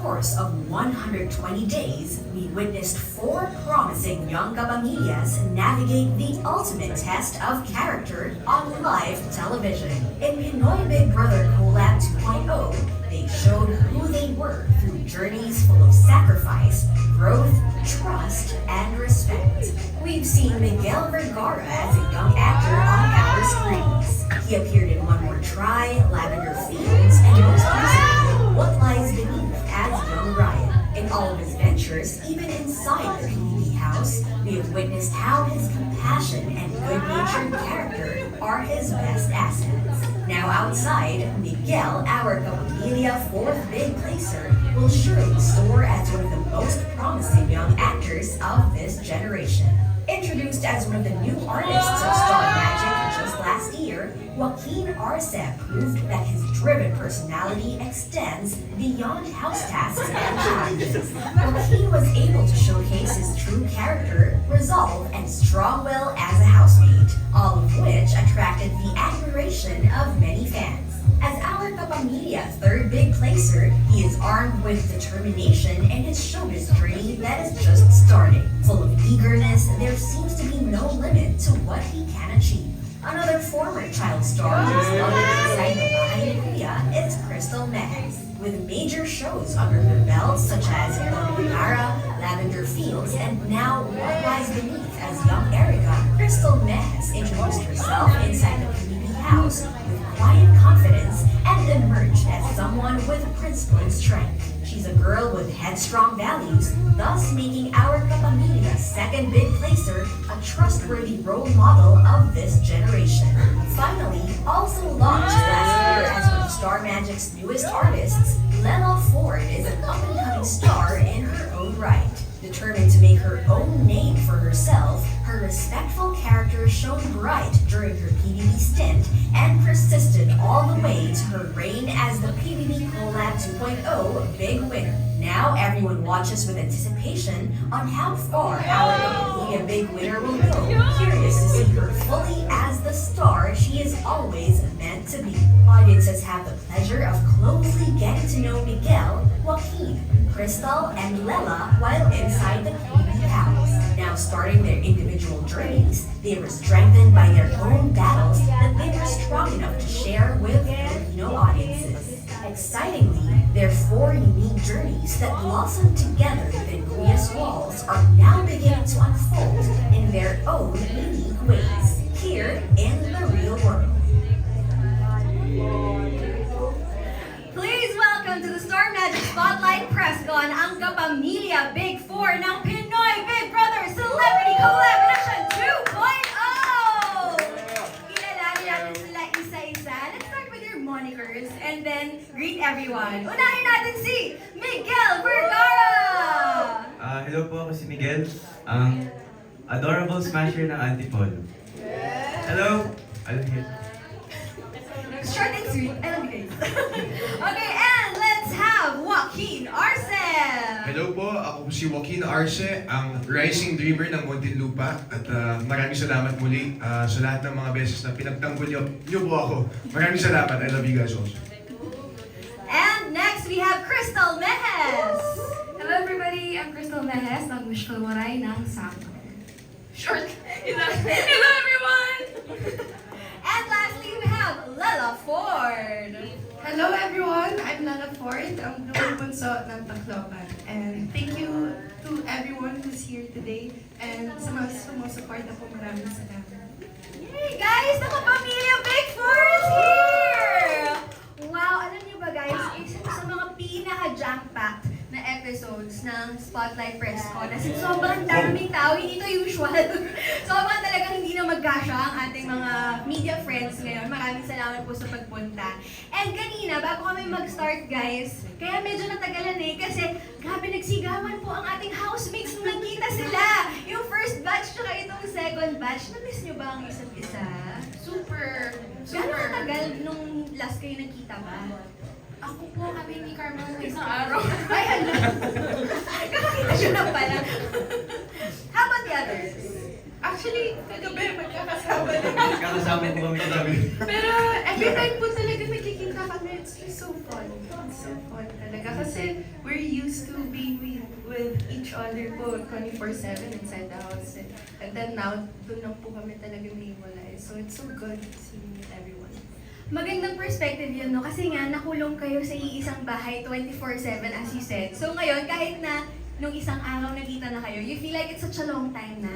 Course of 120 days, we witnessed four promising young kapamilyas navigate the ultimate test of character on live television. In Pinoy Big Brother Collab 2.0, they showed who they were through journeys full of sacrifice, growth, trust, and respect. We've seen Miguel Vergara as a young actor on our screens. He appeared in One More Try, Lavender Fields, and most recently, What Lies Beneath as young Ryan. In all of his ventures, even inside the PBB house, we have witnessed how his compassion and good-natured character are his best assets. Now outside, Miguel, our Kapamilya fourth big placer, will surely soar as one of the most promising young actors of this generation. Introduced as one of the new artists of Star Magic just last year, Joaquin Arce proved that his driven personality extends beyond house tasks and challenges. Joaquin was able to showcase his true character, resolve, and strong will as a housemate, all of which attracted the admiration of many fans. As our Kapamilya third big placer, he is armed with determination in his showbiz journey that is just starting. Full of eagerness, there seems to be no limit to what he can achieve. Another former child star who is loved inside the Bahay ni Kuya is Crystal Mejes. With major shows under her belt such as Gara, Lavender Fields, and now What Lies Beneath as young Erica, Crystal Mejes introduced herself inside the PBB house with quiet confidence and emerged as someone with principle and strength. She's a girl with headstrong values, thus making our Kapamilya second big placer a trustworthy role model of this generation. Finally, also launched last year as one of Star Magic's newest artists, Lela Ford is an up-and-coming star in her own right. Determined to make her own name for herself, her respectful character shone bright during her PBB stint and persisted all the way to her reign as the PBB Collab 2.0 big winner. Now everyone watches with anticipation on how far our Kapamilya big winner will go. Curious to see her fully as the star she is always meant to be. Audiences have the pleasure of closely getting to know Miguel, Joaquin, Crystal, and Lela while inside the PBB house. Now starting their individual journeys, they were strengthened by their own battles that they were strong enough to share with Filipino audiences. Excitingly, their four unique journeys that blossomed together within Kuya's walls are now beginning to unfold in their own unique ways, here in the real world. Please welcome to the Star Magic Spotlight Press Con ang Kapamilya Big Four ng Pinoy Big Brother Celebrity Collaboration 2.0! Kilalanin natin sila isa-isa. Let's start with your monikers and then greet everyone. Unahin natin si Miguel Vergara! Hello po, ako si Miguel, ang adorable smasher ng Antipolo. Hello! I love you. Short and sweet. I love you guys. Okay, and let's have Joaquin Arce! Hello po, ako po si Joaquin Arce, ang rising dreamer ng Muntinlupa at maraming salamat muli sa lahat ng mga beses na pinagtanggol niyo po ako. Maraming salamat. I love you guys also. And next we have Crystal Mejes! Hello everybody, I'm Crystal Mejes, ang Mishkol Moray ng Sampo. Short! Hello everyone! And lastly, we have Lela Ford. Hello everyone, I'm Lala Ford, ang Blue Bunso ng Tacloban. And thank you to everyone who's here today and sa mga sumusuporta po, maraming salamat. Yay, guys! The Kapamilya Big Four is here! Wow, alam niyo ba guys, isa sa mga pinaka-jam-packed na episodes ng Spotlight Press Con. As in, sobrang daming tao, hindi ito usual. Sobrang talagang hindi na magkasya ang ating mga media friends ngayon. Maraming salamat po sa pagpunta. And kanina, bago kami mag-start guys, kaya medyo natagalan kasi grabe nagsigawan po ang ating housemates nung nagkita sila. Yung first batch tsaka itong second batch, na-miss nyo ba ang isa't isa? Super! Gano'ng katagal nung last kayo nagkita ba? Ako po kami ni Carmen ng isang araw. Ay, ano? Kakakita siya na pala. How about the others? Actually, kagabi magkakasama din. Kakasama po kami kagabi. Pero every time po talaga nagkikita kami, it's just so fun. It's so fun talaga. Kasi we're used to being with each other po 24/7 inside the house. And then now, doon lang po kami talaga naiwalay. So it's so good seeing everyone. Magandang perspective yun, no? Kasi nga, nakulong kayo sa iisang bahay 24/7, as you said. So ngayon, kahit na nung isang araw nakita na kayo, you feel like it's such a long time na.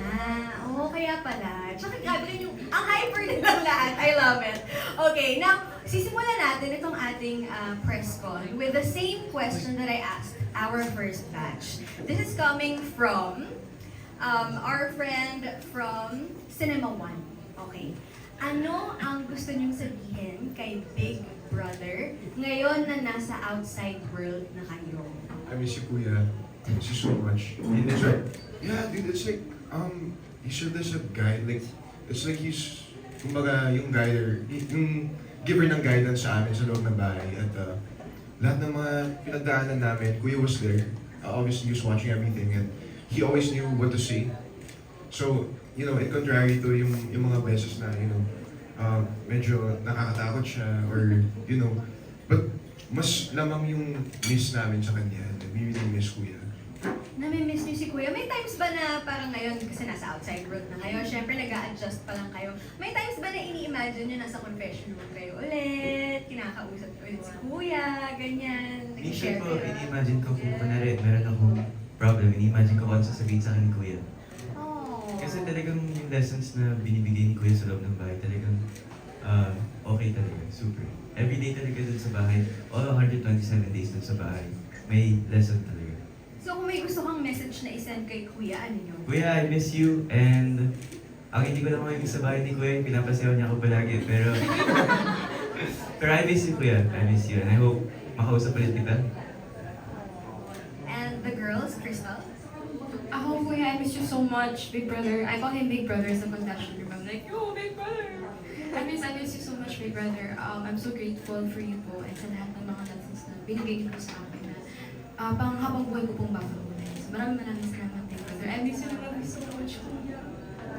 Oo, kaya pala. Tsaka grabe rin yung, ang hyper nilang lahat. I love it. Okay, now, sisimulan natin itong ating press con with the same question that I asked our first batch. This is coming from our friend from Cinema One. Okay. Ano ang gusto niyong sabihin kay Big Brother ngayon na nasa outside world na kayo? I miss you, Kuya. I miss you so much. And it's like, yeah, dude, it's like, he served as a guide. Like, it's like he's, kumbaga, yung guider, yung giver ng guidance sa amin sa loob ng bahay. At lahat ng mga pinagdaanan namin, Kuya was there. Obviously, he was watching everything and he always knew what to say. So, you know, in contrary to yung mga beses na, you know, medyo nakakatakot siya or, you know, but mas lamang yung miss namin sa kanya. We really miss Kuya. Nami-miss niyo si Kuya. May times ba na parang ngayon, kasi nasa outside world na kayo, syempre nag-a-adjust pa lang kayo. May times ba na ini-imagine nyo nasa confession room kayo ulit, kinakausap ulit si Kuya, ganyan, Minsan nag-share po, kayo? ini-imagine ko kung kunwari, meron akong problem, ini-imagine ko kung ano sasabihin sa akin ni Kuya. Oh. Kasi talagang yung lessons na binibigay ni Kuya sa loob ng bahay, talagang okay talaga, super. Everyday talaga dun sa bahay, all 127 days dun sa bahay, may lesson talaga. So kung may gusto kang message na isend kay Kuya, ano yun? Kuya, I miss you, and ang hindi ko lang makikita sa bahay ni Kuya, pinapasayaw niya ako palagi, pero I miss you, Kuya. I miss you, and I hope makausap ulit kita. And the girls, Crystal? Ako, Kuya, I miss you so much, Big Brother. I call him Big Brother sa confession room. I'm like, yo, Big Brother! I miss you so much, Big Brother. I'm so grateful for you po and sa lahat ng mga lessons na binigay niyo po sa akin na pang habang buhay ko pong babaguhin. So maraming salamat, Big Brother. I miss you so much, Kuya.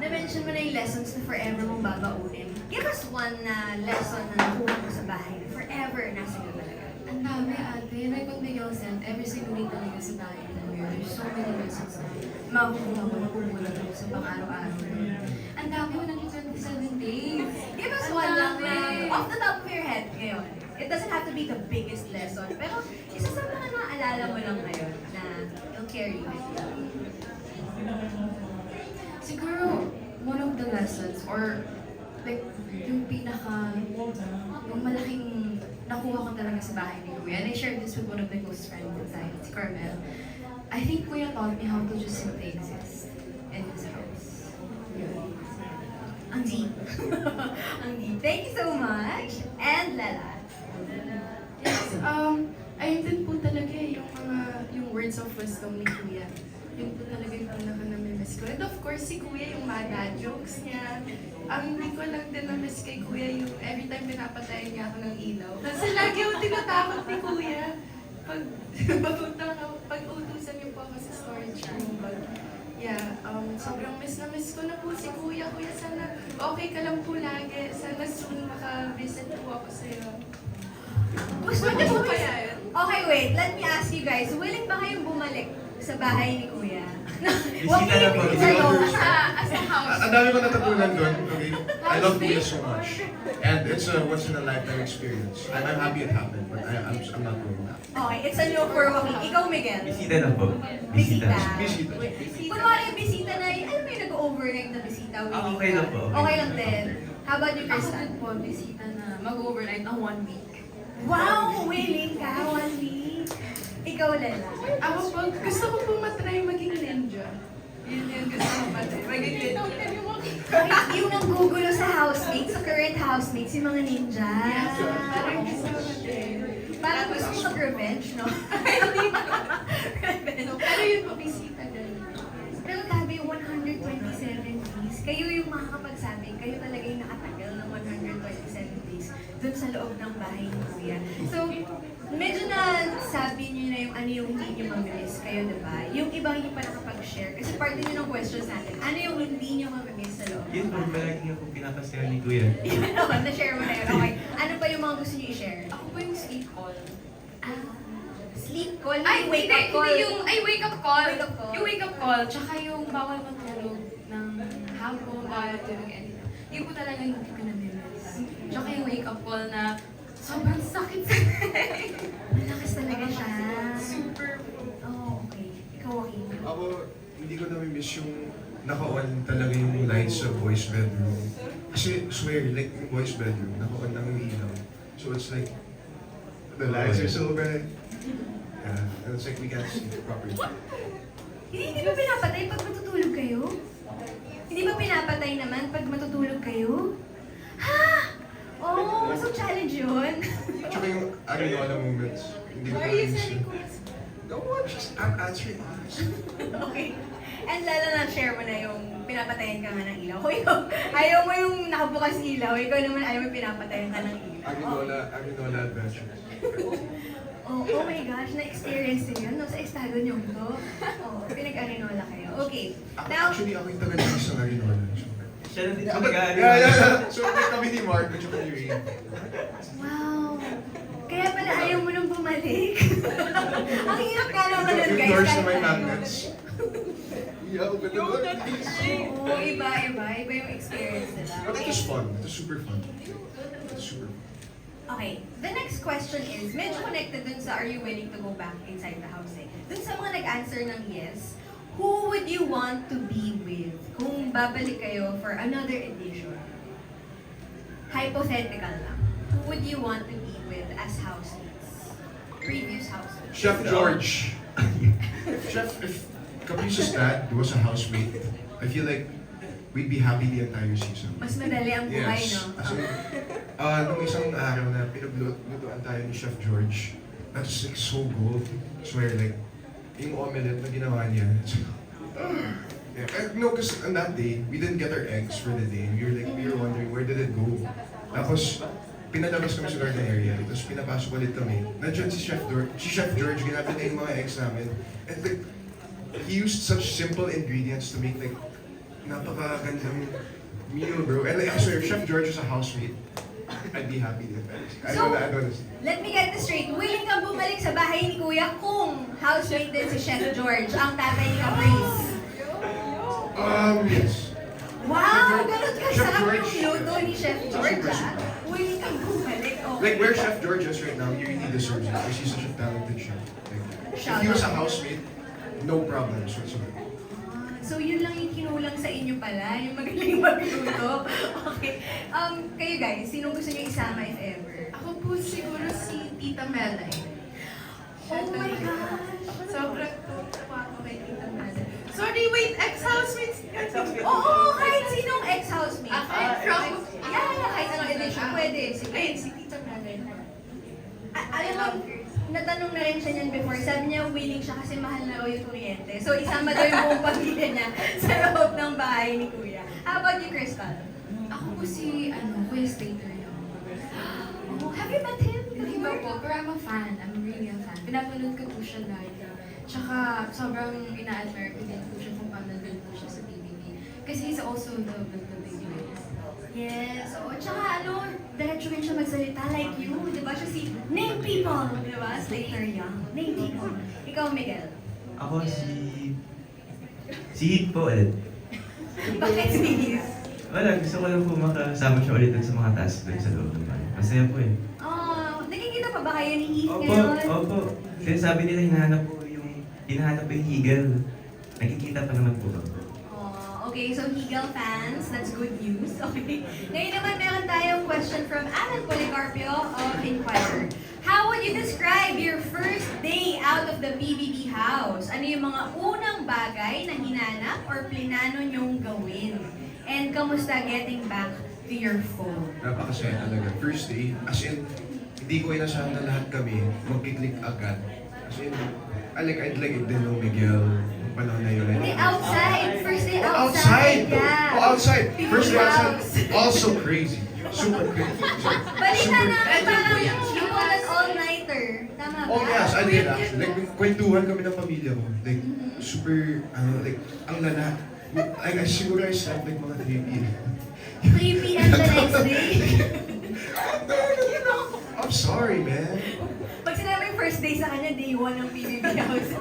Na-mention mo na yung lessons na forever mong babaunin. Give us one na lesson na nakuha mo sa bahay na forever nasa iyo talaga. Ang dami, ate. Like what Miguel said, every single week talaga sa bahay ni Kuya. There's so many lessons na makukuha ko na pupunta ko sa pang-araw-araw. Ang dami, 127 days. Give us one lang na off the top of your head ngayon. It doesn't have to be the biggest lesson, pero isa sa mga naalala mo lang ngayon na you'll carry with you. Siguro, one of the lessons, or like, yung malaking nakuha ko talaga sa bahay ni Kuya, and I shared this with one of my close friends inside, si Carmel. I think Kuya taught me how to just simply exist in his house. Ang deep. Ang deep. Thank you so much. And Lala. Yes, ayun din po talaga yung words of wisdom ni Kuya. Yun po talaga yung pinaka-namimiss ko. And of course, si Kuya, yung mga dad jokes niya. Ang hindi ko lang din na-miss kay Kuya yung every time pinapatayin niya ako ng ilaw. Kasi lagi ako tinatakot ni Kuya. Pag utusan niyo po ako sa storage room. But yeah, sobrang miss na miss ko na po si Kuya. Kuya, sana okay ka lang po lagi. Sana soon maka-visit po ako sa'yo. Gusto niyo po ba ba yan? Okay, wait. Let me ask you guys. Willing ba kayong bumalik sa bahay ni Kuya? Bisita lang po, bisita lang po. As a house. Ang dami ko natutunan doon. Okay? I love Kuya so much. And it's a once-in-a-lifetime experience. I'm happy it happened, but I'm not going back. Okay, it's a no for Joaquin. Ikaw, Miguel. Bisita lang po. Bisita. Bisita. Kunwari yung bisita na, alam mo yung nag-overnight na bisita, willing okay ka? lang po. Okay lang din. How about you, Ako Crystal? din po, bisita na mag-overnight ng 1 week. Wow! Willing ka? 1 week. Ikaw, Lela. Ako po, gusto ko po matry maging ninja. Yun yung gusto ko matry. Maging ninja. Yung nanggugulo sa housemates, sa current housemates, yung mga ninja. Yes, parang gusto ko matry. Parang gusto mo mag-revenge, no? Revenge. Pero yun po, bisita din. Pero grabe yung 127 days. Kayo yung makakapagsabi, kayo talaga yung nakatagal ng 127 days dun sa loob ng bahay ni Kuya. So, medyo na sabi niyo na yung ano yung hindi niyo mamimiss kayo, diba? Yung iba hindi pa nakapag-share. Kasi part din yun ng questions natin. Ano yung hindi niyo mamimiss sa loob? Yun po, palagi ako pinapasayaw ni Kuya. Yun naman, na-share mo na yun. Okay. Ano pa yung mga gusto niyo i-share? Ako po yung sleep all. Sleep call, Ay, wake hindi, up call. hindi yung, ay, wake up call. Wake up call. Yung wake up call, tsaka yung bawal matulog ng hapon, bawal matulog anytime. Yun po talaga hindi ko na-miss. Tsaka yung wake up call na sobrang sakit sa Malakas talaga siya. Super. Oh, okay. Ikaw, Joaquin. Ako, hindi ko na-miss yung naka-on talaga yung lights sa boys' bedroom. Kasi, swear, like, yung boys' bedroom, naka-on lang yung ilaw. So it's like, the lights are so bright. Yeah, and it's like we can't see properly. Hindi ba pinapatay pag matutulog kayo? Hindi ba pinapatay naman pag matutulog kayo? Ha? Oh, so challenge yun. Tsaka yung Arinola moments, hindi ko na-miss yun. No, I'm answering honest. Okay. And lalo na share mo na yung pinapatayan ka nga ng ilaw. Kung ikaw, ayaw mo yung nakabukas ilaw, ikaw naman ayaw mo pinapatayan ka ng ilaw. Arinola Adventures. Oh my gosh, na-experience din yun no, sa estado niyo to. Oh, pinag-arinola kayo. Okay. Now, Actually, ako yung taga-Diyos ng Arinola. Siya na din Yeah, talaga. So, like, kami ni Mark at saka ni Ray. wow. Kaya pala ayaw mo nang bumalik. Ang hirap ka naman nun, Yung guys. doors na kahit may ayaw mo. magnets. Yeah, open the door, please. Oo, iba yung experience nila. But it was fun. It was super fun. It was super fun. Okay, the next question is, medyo connected dun sa are you willing to go back inside the house eh. Dun sa mga nag-answer ng yes, who would you want to be with kung babalik kayo for another edition? Hypothetical lang. Who would you want to be with as housemates? Previous housemates. Chef George. Chef, if Caprice's dad was a housemate, I feel like we'd be happy the entire season. Mas madali ang buhay, Yes. no? Kasi, nung isang araw na pinaglutuan tayo ni Chef George, that's like so gold. Swear, like, yung omelette na ginawa niya. Yeah, no, because on that day, we didn't get our eggs for the day. We were wondering, where did it go? Tapos, pinalabas kami sa garden area. Tapos pinapasok ulit kami. Nandiyan si Chef George, ginamit niya yung mga eggs namin. And like, he used such simple ingredients to make like, napakagandang meal, bro. And like, I swear, if Chef George was a housemate, I'd be happy with that. I So, know this. Let me get this straight. Willing kang bumalik sa bahay ni Kuya kung housemate din si Chef George, ang tatay ni Caprice. Yes. Wow! Ganun ka Chef sarap George. yung luto ni Chef George, Super, ah. super. Willing kang bumalik. Okay. Like, where Chef George is right now, he really deserves it because he's such a talented chef. Like, if he was a housemate, no problems whatsoever. So yun lang yung kinulang sa inyo pala, yung magaling magluto. Okay. Kayo guys, sinong gusto niyo isama if ever? Ako po siguro si Tita Melay. Oh my gosh! Sobrang tuwa ako kay Tita Melay. Sorry, wait, ex-housemates. Oo, kahit sinong ex-housemate. From... Yeah, kahit anong edition, pwede. Sige. Ayun, si Tita Melay. Alam mo, natanong na rin siya niyan before. Sabi niya, willing siya kasi mahal na raw yung kuryente. So, isama daw yung buong pamilya niya sa loob ng bahay ni Kuya. How about you, Crystal? Ako po si, Kuya Slater yun. Oh, have you met him Hindi before? ba po, pero I'm a fan. I'm really a fan. Pinapanood ko po siya lagi. Tsaka sobrang ina-admire ko din po siya kung paano nandun po siya sa TVB. Kasi he's also the big boss. Yes. Oo, tsaka diretso rin siya magsalita like you. Di ba? Siya si Name People. Di ba? Slater Young. Name People. Ikaw, Miguel. Ako si Heat po ulit. Bakit si Heath? Wala, gusto ko lang po makasama siya ulit dun sa mga task doon sa loob ng bahay. Masaya po eh. Oh, nakikita pa ba kayo ni Heath Opo, ngayon? opo. Kasi sabi nila hinahanap po yung higel. Nakikita pa naman po ba? Oh, okay, so Eagle fans, that's good news. Okay. Ngayon naman meron tayong question from Alan Policarpio of Inquirer. How would you describe your first day out of the PBB house? Ano yung mga unang bagay na hinanap or plinano nyong gawin? And kamusta getting back to your phone? Napakasaya talaga. First day, as in, hindi ko inasahan na lahat kami magkiklik agad. As in, I'd like it din nung Miguel, nung panahon na yun. Hindi, outside. First day Oh, outside. outside! Yeah. Oh, outside! First day outside, House. also crazy. Super crazy. Balita na, parang you want an all-nighter. Tama ba? Oh yes, I did actually. Like, kwentuhan kami ng pamilya ko. Like, super, like, ang lala. Like, siguro I slept like mga 3 p.m. 3 p.m. the next day. I'm sorry, man. Pag sinabi yung first day sa kanya, day 1 ng PBB House.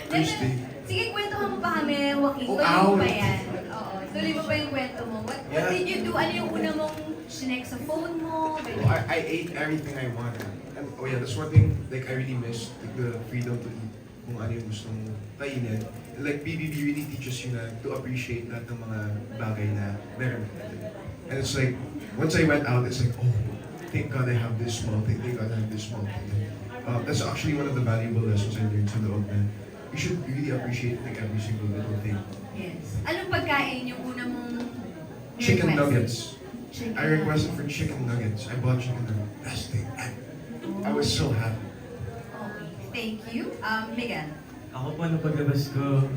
First day. Sige, kwentuhan mo pa kami, Joaquin. Oh, Tuloy mo ouch. pa yan. Oo, tuloy mo pa yung kwento mo. What Yeah. did you do? Ano yung una mong sinek sa phone mo? Oh, I ate everything I wanted. And, oh yeah, that's one thing like I really miss, like the freedom to eat kung ano yung gusto mong kainin. And, like PBB really teaches you na to appreciate lahat ng mga bagay na meron ka. And it's like, once I went out, it's like, oh, thank God I have this small thing, thank God I have this small thing. That's actually one of the valuable lessons I learned from the old man. You should really appreciate like every single little thing. Yes. Anong pagkain yung una mong Chicken request? nuggets. Chicken I requested for chicken nuggets. I bought chicken nuggets. Best thing. I was so happy. Okay, thank you. Miguel. Ako po, nung paglabas ko,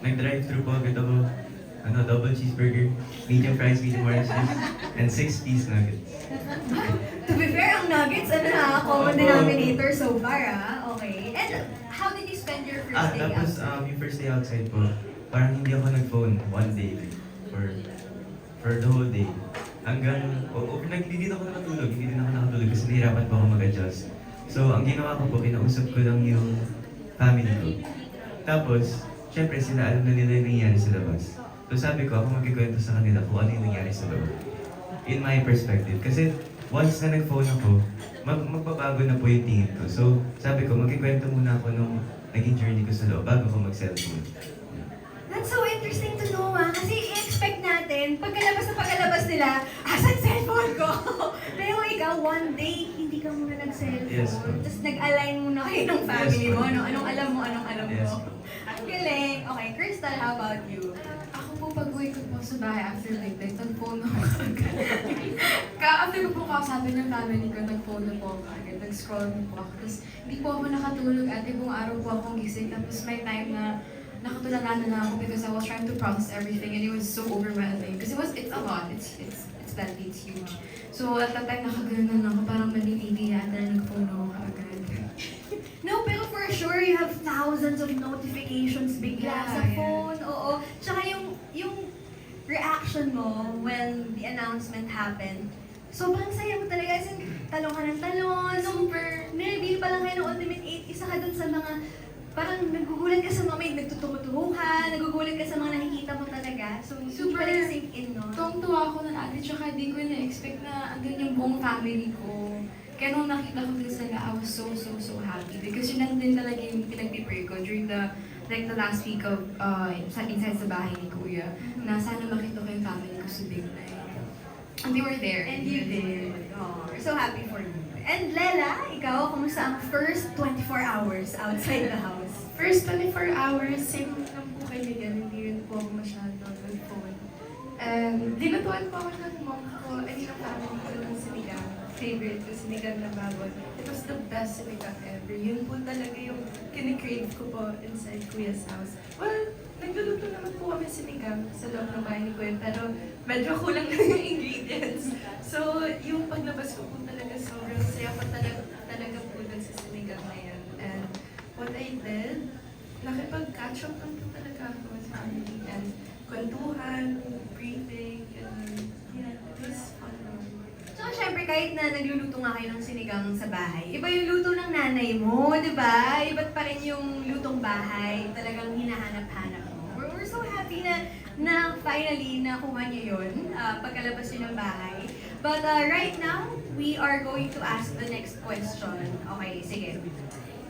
nag-drive-thru po agad ako. Double cheeseburger, medium fries, medium orange juice, and 6-piece nuggets. To be fair, ang nuggets, common denominator so far, Okay. And how did you spend your first day Tapos outside? yung first day outside po, parang hindi ako nag-phone one day for the whole day. Hanggang, overnight, hindi din ako nakatulog kasi nahirapan po ako mag-adjust. So, ang ginawa ko po, kinausap ko lang yung family ko. Tapos, syempre sila alam na nila yung nangyayari sa labas. So sabi ko, ako magkikwento sa kanila kung ano yung nangyari sa loob. In my perspective. Kasi once na nag-phone ako, magbabago na po yung tingin ko. So sabi ko, magkikwento muna ako nung naging journey ko sa loob bago ko mag-cellphone. That's so interesting to know, Kasi i-expect natin, pagkalabas nila, asan cellphone ko? Pero ikaw, one day, hindi ka muna nag-cellphone. Yes, po. Tapos nag-align muna kayo ng family Yes, po. mo. Anong alam mo, anong alam mo. Yes, po. Ang galing. Okay, Crystal, how about you? Ako po, pag-uwi ko po sa bahay after like nag-phone ako agad. After ko po kausapin ng family ko, nag-phone na po ako agad. Nag-scroll na po ako. Tapos hindi po ako nakatulog at ibang araw po akong gising. Tapos may time na nakatulanan na ako because I was trying to process everything and it was so overwhelming. Because it's a lot. It's plenty, it's huge. So at that time, nakaganon ako. Parang maliligi yata na nag-phone ako agad. No, pero for sure, you have thousands of notifications bigla Yeah, sa yeah. phone. Oo. Tsaka yung reaction mo when the announcement happened, sobrang saya mo talaga. As in, talong ka ng talon. Super. Maybe pa lang kayo ng Ultimate 8, isa ka dun sa mga, parang nagugulat ka sa mga may nagtutuho-tuhuhan, nagugulat ka sa mga nakikita mo talaga. So, super Super. sink in, no? Tuwang-tuwa ako ng ate, tsaka di ko na-expect na andun yung buong family ko. Kaya nung nakita ko din sila, I was so happy. Because yun lang din talaga yung pinag-prepare ko during the last week of inside sa bahay ni Kuya. Na sana makita ko yung family ko sa Big Night. And they were there. And you did. Oh, we're so happy for you. And Lela, ikaw, kumusta ang first 24 hours outside the house? First 24 hours, same lang po kay Miguel, hindi rin po ako masyado nag-phone. And dinutuan po ako ng mom ko, ng family ko ng sinigang. Favorite ko sinigang na baboy. It was the best sinigang ever. Yun po talaga yung kinikrave ko po inside Kuya's house. Well, nagluluto naman po kami sinigang sa loob ng bahay ni Kuya, pero medyo kulang na yung ingredients. So, yung paglabas ko po talaga sobrang saya pa talaga po dun sa sinigang na yan. And what I did, nakipag-catch up lang po talaga ako with family and kwentuhan, breathing, and yeah, it was fun. So, syempre, kahit na nagluluto nga kayo ng sinigang sa bahay, iba yung luto ng nanay mo, di ba? Iba't pa rin yung lutong bahay, talagang hinahanap-hanap mo. We're so happy na finally nakuha niyo yun pagkalabas niyo ng bahay. But right now, we are going to ask the next question. Okay, sige.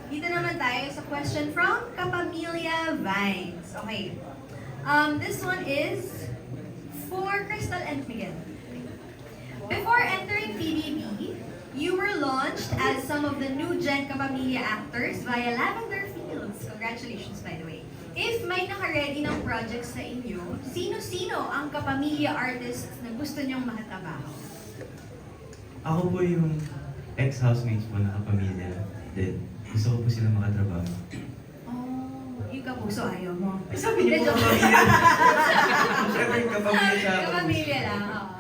Dito naman tayo sa question from Kapamilya Vines. Okay. This one is for Crystal and Miguel. Before entering PBB, you were launched as some of the new Gen Kapamilya actors via Lavender Fields. Congratulations, by the way. If may naka-ready ng projects sa inyo, sino-sino ang Kapamilya artists na gusto niyong makatrabaho? Ako po yung ex-housemates po na kapamilya din. Gusto ko po sila makatrabaho. Oh, yung kapuso ayaw mo. Sabi niyo po kapamilya. Siyempre kapamilya siya ako. Kapamilya lang, oo.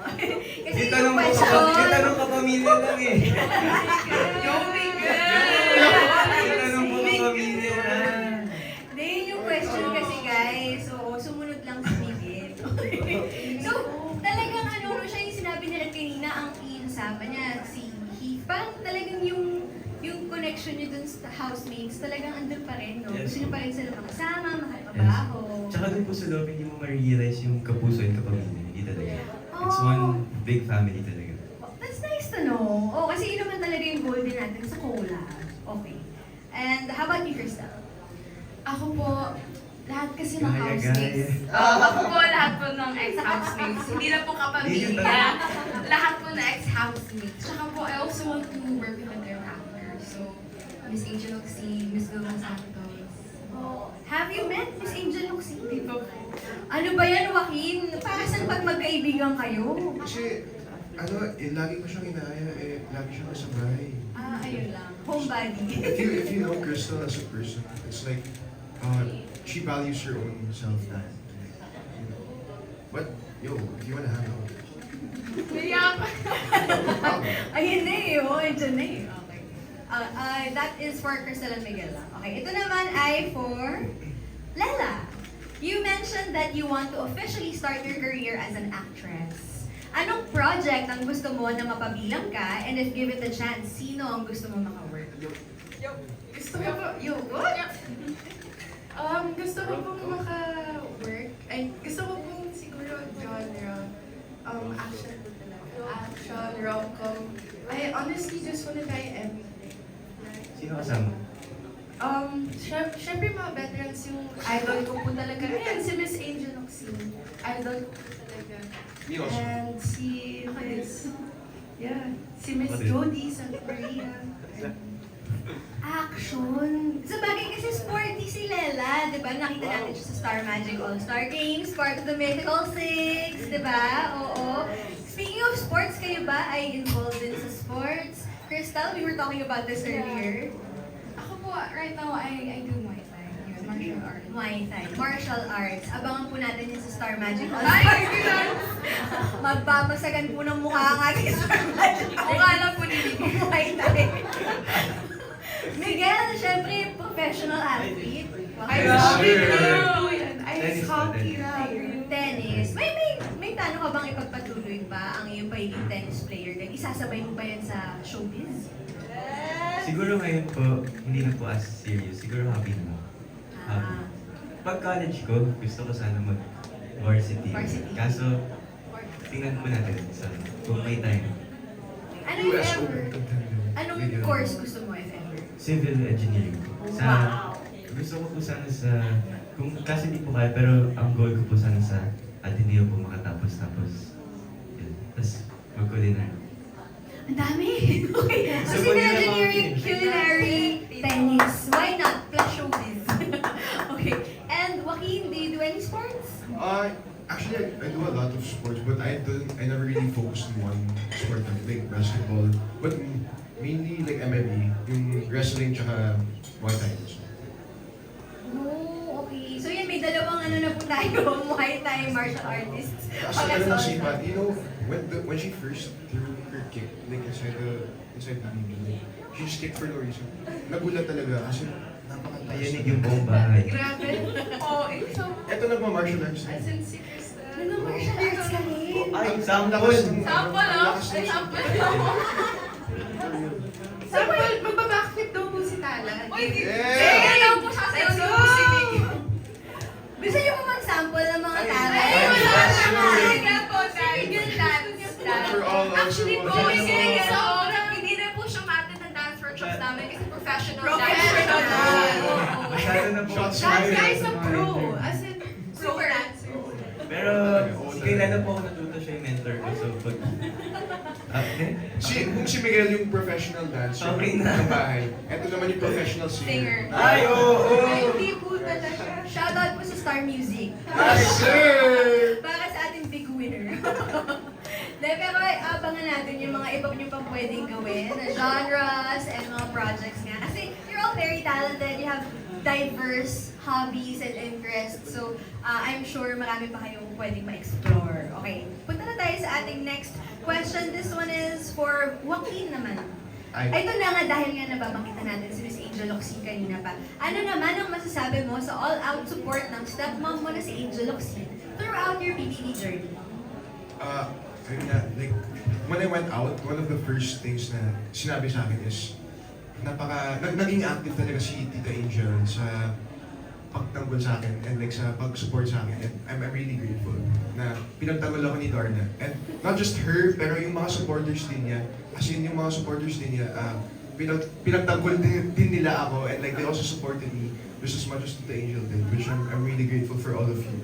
Kasi Yung yung tanong question... kapamilya lang eh. Yung Miguel! Yung tanong po kapamilya lang. Hindi, yun yung question kasi guys. So, sumunod lang si Miguel. So, talagang ano siya yung sinabi nila kanina, ang pinsaban niya, si Heath. Parang talagang yung connection housemates, talagang andun pa rin, no? Yes. Gusto niyo pa rin sila makasama, makakabaho. Tsaka dun po sa loob, hindi mo ma-realize yung kapuso and kapamilya. Hindi talaga. It's one big family talaga. That's nice to know. Oh, kasi yun naman talaga yung goal din natin sa collab. Okay. And how about you, Crystal? Ako po, lahat kasi ng Gaya, housemates. Ako po, lahat po ng ex-housemates. Hindi na po Yun kapamilya. Lahat po na ex-housemates. Tsaka po, I also want to work with other actors. So, Miss Angel Oxy, Miss Vilma Santos. Oh, have you met Miss Angel Luxie? Dito po. Ano ba yan, Joaquin? Para saan pag magkaibigan kayo? Kasi, lagi ko siyang inaya, lagi siyang kasabay. Ayun lang. Homebody. If you know Crystal as a person, it's like, she values her own self. But, yo, if you wanna hang out, Naiyak. Ayun na eh, oh, andyan na eh. Okay. That is for Crystal and Miguel lang. Okay, ito naman ay for Lela. You mentioned that you want to officially start your career as an actress. Anong project ang gusto mo na mapabilang ka? And if given the chance, sino ang gusto mo maka-work? Gusto ko po, what? Gusto ko pong maka-work. Ay, gusto ko pong siguro genre. Action po talaga. Action, rom-com. I honestly just wanna try everything. Sino kasama? Syempre mga veterans yung idol ko po talaga. Ayan, si Miss Angel Oxy. Idol ko po talaga. me also. And si Miss, si Miss Ako din. Jody sa Korea. Action! Sa bagay kasi sporty si Lela, di ba? Nakita natin siya sa Star Magic All-Star Games, part of the Mythical Six, di ba? Oo. Speaking of sports, kayo ba ay involved din sa sports? Crystal, we were talking about this earlier. Ako po, right now, I do Muay Thai. Yun, martial arts. Muay Thai, martial arts. Abangan po natin yun sa Star Magic Ay, All-Star. ganun! Magbabasagan po ng mukha ang ating Star Magic Mukha lang po ni Muay Thai. Miguel, syempre, professional athlete. Ice Yes, hockey sir. po yan. Ice Tennis pa, hockey tennis. na. Tennis. May plano ka bang ipagpatuloy pa ang iyong pagiging tennis player? Then isasabay mo ba yan sa showbiz? Siguro ngayon po, hindi na po as serious. Siguro hobby na. Ah, Pag college ko, gusto ko sana mag-varsity. Varsity. Kaso, tingnan po natin sa kung may time. ano if US ever? Open contender. Anong Video. course gusto mo if ever? Civil engineering. Sa, Wow! Gusto ko po sana sa, kung kasi di po kaya, pero ang goal ko po sana sa Ateneo po makatapos. Tapos, yun. Tapos, mag-culinary. Ang dami! Okay. So, So, civil pag engineering, nilalaman- culinary, tennis. Why not? Plus showbiz. Okay. And Joaquin, do you do any sports? Actually, I do a lot of sports, but I never really focused on one sport like basketball. But mainly like MMA, yung wrestling tsaka Muay Thai. Oh, okay. So yan, may dalawang ano na po tayo, Muay Thai martial artists. Kasi ano lang si Pat, you know, when she first threw her kick, like inside the BBB, she just kicked for no reason. Nagulat talaga kasi napakataas. Ayanig yung buong bahay. Grabe. Oh, ito. Eto nagma-martial arts. As in si Krista. Nag-martial arts ka rin. Ay, Ang sample! lakas ng- Sample, ang oh. lakas Ay, ng- sample. Sample, magbabackflip daw po si Tala. Yeah! Sige lang po siya Let's go! Gusto niyo po mag-sample ng mga tala? Ay, wala wala na. Sige po, sige. For all Actually po, also- sige, Sobrang hindi na po siya matin ng dance workshops namin kasi professional Professional. dancer. Masyado na po. Shots That fired. guy's a pro. As in, Super dancer. Pero, kailan po ako natuto siya yung mentor ko. So, pag... Kung si Miguel yung professional dancer Okay na. ng bahay, eto naman yung professional singer. Singer. Ay, oo! hindi po talaga. Shoutout po sa Star Music. Yes, sir! Para sa ating big winner. De, pero ay, abangan natin yung mga iba nyo pang pwedeng gawin na genres and mga projects nga. Kasi you're all very talented. You have diverse hobbies and interests. So, I'm sure marami pa kayong pwedeng ma-explore. Okay, punta na tayo sa ating next question. This one is for Joaquin naman. Ay, Ito na nga dahil nga nababanggit natin si Miss Angel Oxy kanina pa. Ano naman ang masasabi mo sa all-out support ng stepmom mo na si Angel Oxy throughout your PBB journey? ayun nga, like, when I went out, one of the first things na sinabi sa akin is, naging active talaga si Tita Angel sa pagtanggol sa akin and like sa pag-support sa akin. And I'm really grateful na pinagtanggol ako ni Darna. And not just her, pero yung mga supporters din niya. As in, yung mga supporters din niya, pinagtanggol din nila ako and like they also supported me just as much as Tita Angel did, which I'm really grateful for all of you.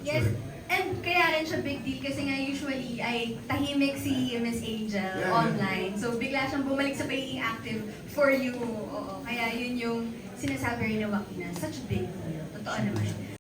Yes, and kaya rin siya big deal kasi nga usually ay tahimik si Miss Angel Yeah. online. So bigla siyang bumalik sa pagiging active for you. Oo, kaya yun yung sinasabi rin ni Joaquin na such a big deal. Totoo naman.